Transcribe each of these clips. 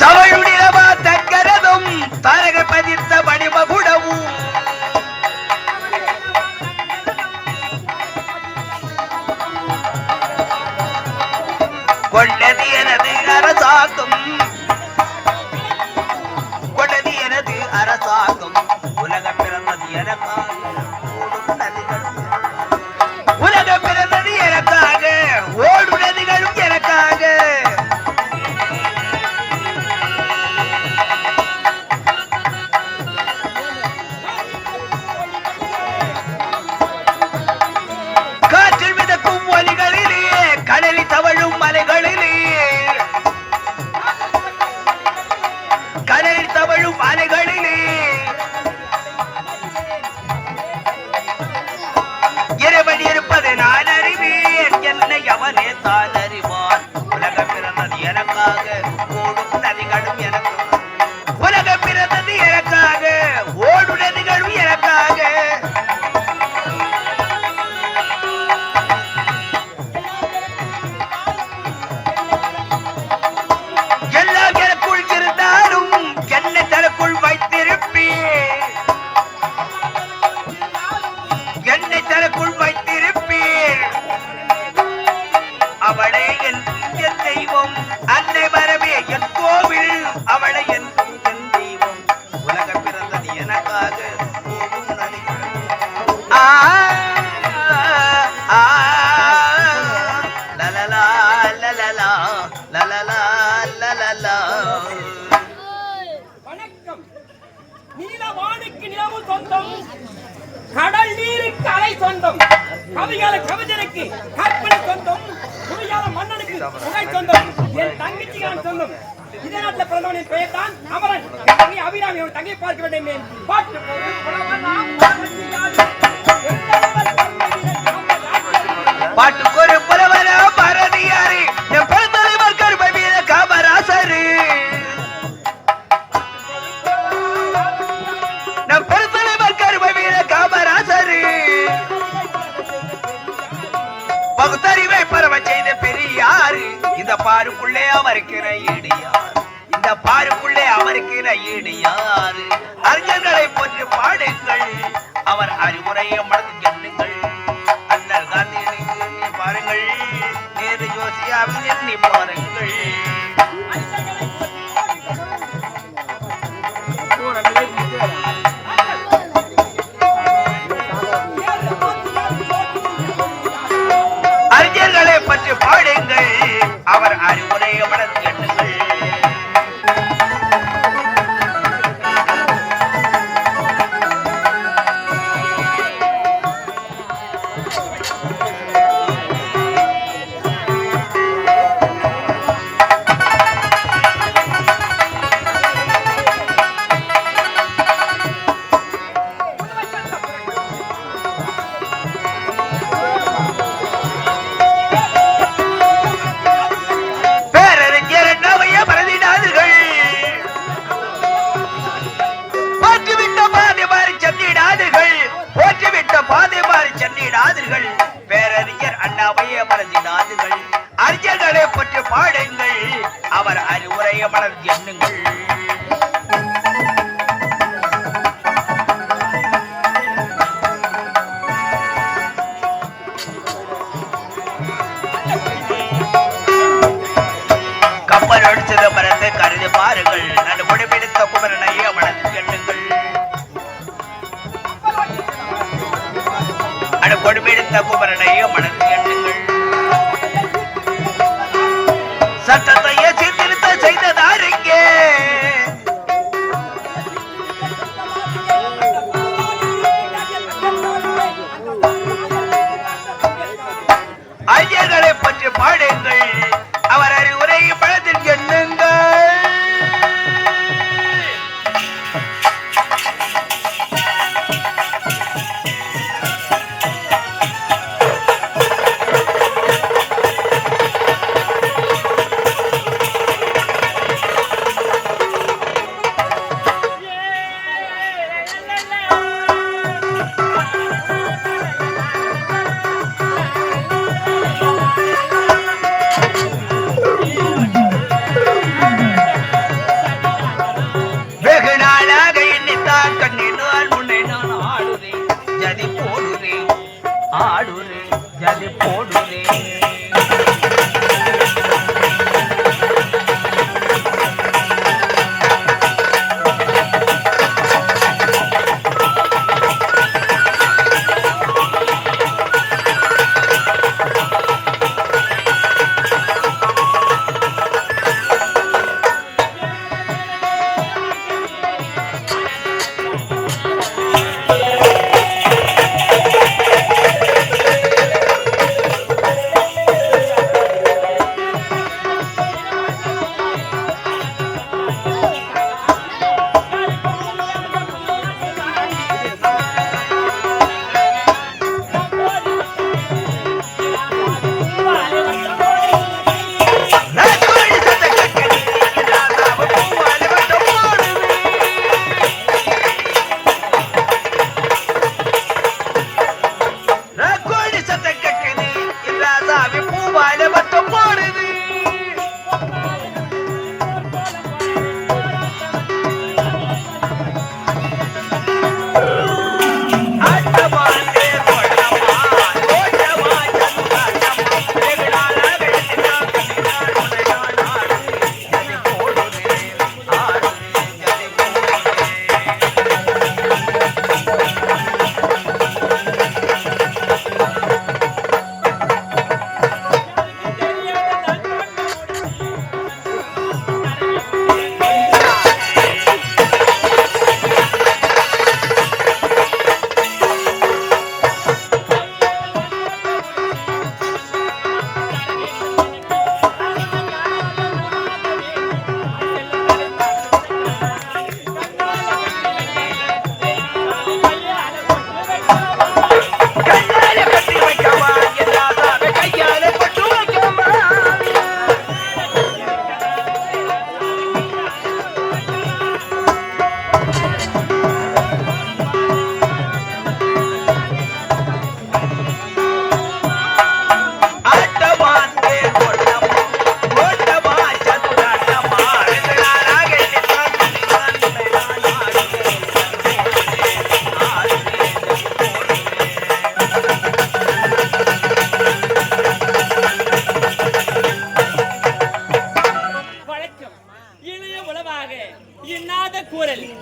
தவழுடிரவா தக்கரதும் தரக பதித்த வடிமகுடவும் கொண்டது எனது அரசாங்கம் கொண்டது எனது அரசாங்கம் உலக பிறந்தது எனக்காக உலக பிறந்தது எனக்காக ஓடு நதிகளும் எனக்காக காற்றில் மிதக்கும் ஒலிகளிலே கடலில் தவழும் மலைகளிலே கடலில் தவழும் மலைகளிலே இறைவன் இருப்பது நான் அறிவேன் என்னை அவனே தான் அறிவான் உலக பிறந்தது எனக்காக ஓடும் நதிகளும் எனக்காக உலக பிறந்தது எனக்காக ஓடும் நதிகளும் எனக்காக எல்லாம் எனக்குள் இருந்தாலும் என்னை தனக்குள் வைத்திருப்பேன் என்னை தனக்குள் வைத்திருப்பேன் அவளே என் தெய்வம் அன்னை வரவே என் கோவில் அவளை என் தெய்வம் உலக பிறந்தது எனக்காக லலலா லலலா லலலா லலலா. வணக்கம். நீலவானுக்கு நிலவு சொந்தம், கடல் நீருக்கு அலை சொந்தம், கவிகால கவிஞருக்கு கற்பனை சொந்தம், புரியாத மன்னனுக்கு புகை சொந்தம், என் தங்கச்சிக்கான சொந்தம். இதே நாட்டில் பிறந்தவனின் பெயர் தான் அமரன். என் தங்கை அபிராமி, அவன் தங்கை பார்க்க வேண்டும். பாட்டு பாட்டுக்கு ஒரு புலவர பாரதியாரு என் பெருந்தலைவர் கருமை வீர காமராசரு நம் பெருந்தலைவர் கருமை வீர காமராசரு பகுத்தறிவை பரவ செய்த பெரியாரு இந்த பாருக்குள்ளே அவருக்கிற ஈடியார் இந்த பாருக்குள்ளே அவருக்கிற ஈடியாரு அறிஞர்களை போன்று பாடுங்கள் அவர் அறிவுரையை மனதில் எண்ணுங்கள் அண்ணல் காந்தியை எண்ணி பாருங்கள் நேரு ஜோசியாவின் எண்ணி பாருங்கள் அறிஞர்களை பற்றி பாடுங்கள் அவர் அறிவுரையை மனதில் எண்ணுங்கள் பேரறிஞர் அண்ணாவையே மறந்திடாதுகள் அறிஞர்களை பற்றி பாடுங்கள் அவர் அறிவுரையை மலர்ந்து எண்ணுங்கள் கப்பல் அடிச்சத மரத்தை கருதி பாருங்கள் நடுபடி பிடித்த குமரனையே மனதில் எண்ணுங்கள் கொடுமெடுத்த குமரனையோ மனதில் எண்ணுங்கள் சட்டத்தையே சீர்திருத்த செய்ததாருங்கே ஐயர்களை பற்றி பாடுங்கள் அவர் அறிவுரையை மனதில் எண்ணுங்கள்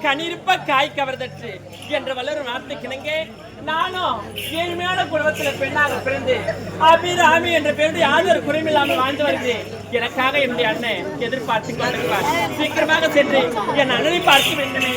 கனிருப்ப காய் கவர்தற்று என்ற வல்லரும் வார்த்தைக்கிணங்க நானும் ஏழ்மையான குடும்பத்தில் பெண்ணாக பிறந்து அபிராமி என்ற பெயருடைய யாதொரு குறைமில்லாமல் வாழ்ந்து வருகிறேன். எனக்காக என்னுடைய அண்ணன் எதிர்பார்த்து கொண்டிருப்பார். சீக்கிரமாக சென்று என் அண்ணனை பார்க்க வேண்டுமே.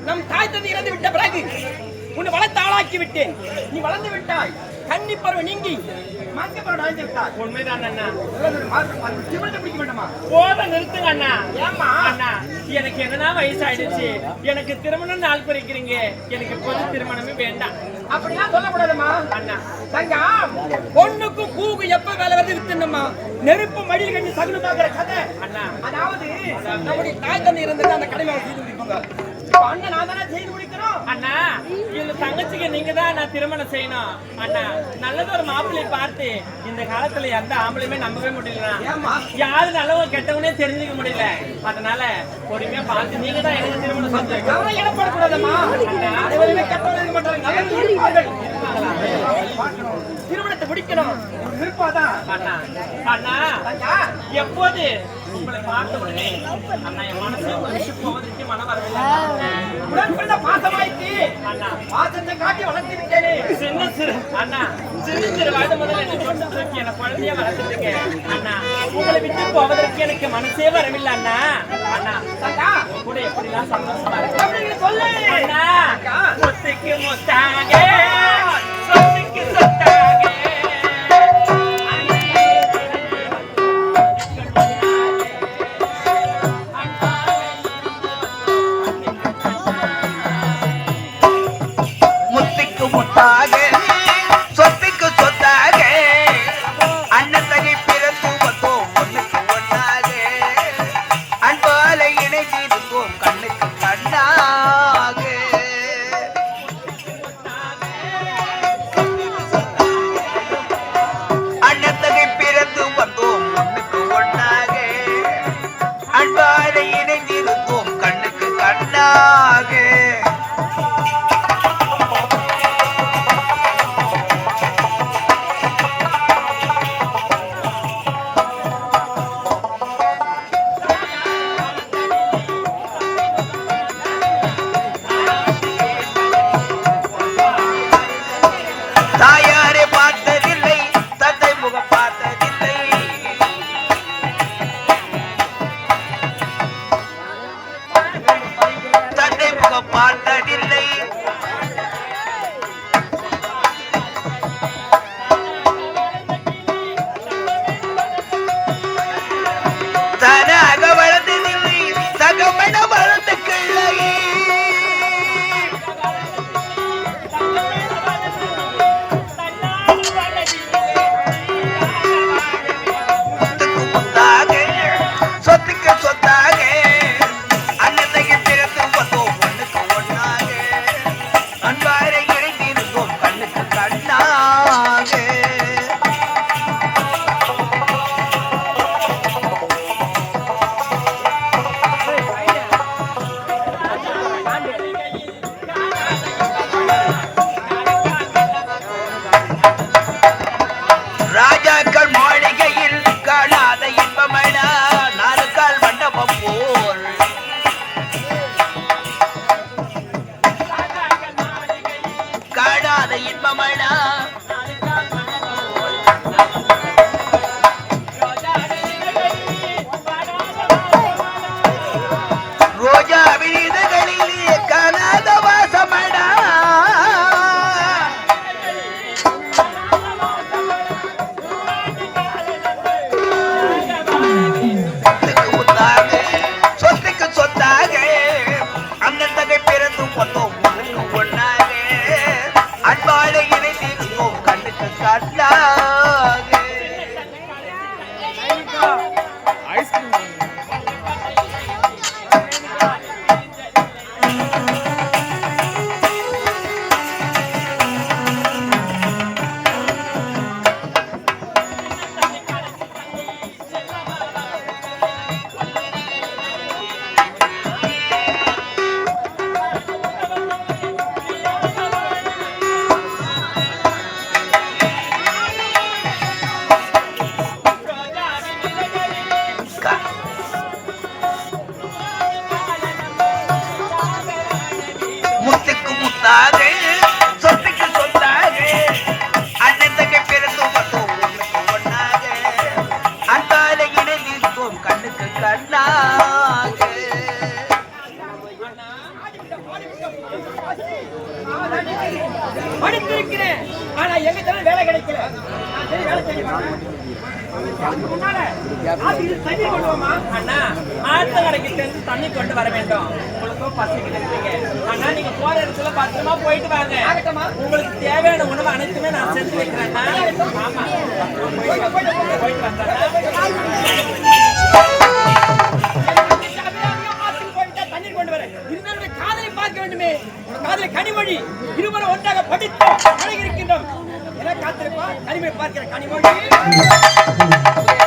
நம் தாய் தந்தை இறந்து விட்ட பிறகு உன்னை வளர்த்து ஆளாக்கி விட்டேன். நீ வளர்ந்து விட்டாய். கன்னி பருவம் நீங்கி மாங்க பருவம் அடைந்து விட்டாய். உண்மைதான் அண்ணா. பிடிக்க வேண்டாமா? போத நிறுத்துங்க அண்ணா. ஏமா அண்ணா, எனக்கு என்னன்னா வயசாயிடுச்சு. எனக்கு திருமணம் நாள் குறிக்கிறீங்க. எனக்கு பொது திருமணமே வேண்டாம். அப்படிலாம் சொல்லக்கூடாதுமா அண்ணா. தங்கா பொண்ணுக்கும் பூக்கு எப்ப வேலை வந்து வித்துணுமா? நெருப்பு மடியில் கட்டி சகுன பாக்குற கதை அண்ணா. அதாவது நம்முடைய தாய் தந்தை இருந்தது அந்த கடமை செய்து முடிப்பாங்க. அண்ணன் நான் தானே செய்து முடிக்கிறோம் அண்ணா. நீங்க தான் நான் திருமணம் செய்யணும். அண்ணா நல்லது ஒரு மாப்பிள்ளை பார்த்து இந்த காலத்துல எந்த ஆம்பளையுமே நம்பவே முடியல. யாரு நல்லவங்க கெட்டவனே தெரிஞ்சுக்க முடியல. அதனால பொறுமையா பார்த்து நீங்க தான் எனக்கு திருமணம் செஞ்சீங்க. இடப்படக்கூடாதம்மா. கெட்டவங்க மாட்டாங்க. திருமணத்தை முடிக்கணும் விருப்பாதான். அண்ணா அண்ணா எப்போது உங்களை பார்த்த உடனே அண்ணா என் மனசு விட்டு போவதற்கு மனம் வரவில்லை. உடன்பட பாசமாயிட்டு அண்ணா பாசத்தை காட்டி வளர்த்து விட்டேனே. சின்ன சிறு அண்ணா சிறு சிறு வயது முதல்ல என்னை கொண்டு தூக்கி என்ன குழந்தைய வளர்த்துருங்க. அண்ணா உங்களை விட்டு போவதற்கு எனக்கு மனசே வரவில்லை. அண்ணா அண்ணா அண்ணா கூட எப்படிலாம் சந்தோஷமா இருக்கு சொல்லு. அண்ணா முத்துக்கு முத்தாக சொத்துக்கு சொத்தாக படித்திருக்கிறேன், ஆனா எங்க தர வேலை கிடைக்கல. வேலை செய்ய தண்ணி கொண்டு வாமா. அண்ணா ஆட்டு கடைக்கு தெரிஞ்சு தண்ணி கொண்டு வர வேண்டும். உங்களுக்கும் பசிக்கிட்டு இருக்கீங்க. அண்ணா நீங்க போற இடத்துல பத்திரமா போயிட்டு வாங்க. உங்களுக்கு தேவையான உணவு அனைத்துமே நான் செஞ்சு வைக்கிறேன். ஆமா போயிட்டு தண்ணீர் கொண்டு வர இருந்தாலும் காதலை பார்க்க வேண்டுமே. காதலை கனிமொழி இருவரும் ஒன்றா நன்றாக படித்தோம் பழகியிருக்கின்றோம் என காத்திருப்பா கனிமை பார்க்கிற கனிமொழி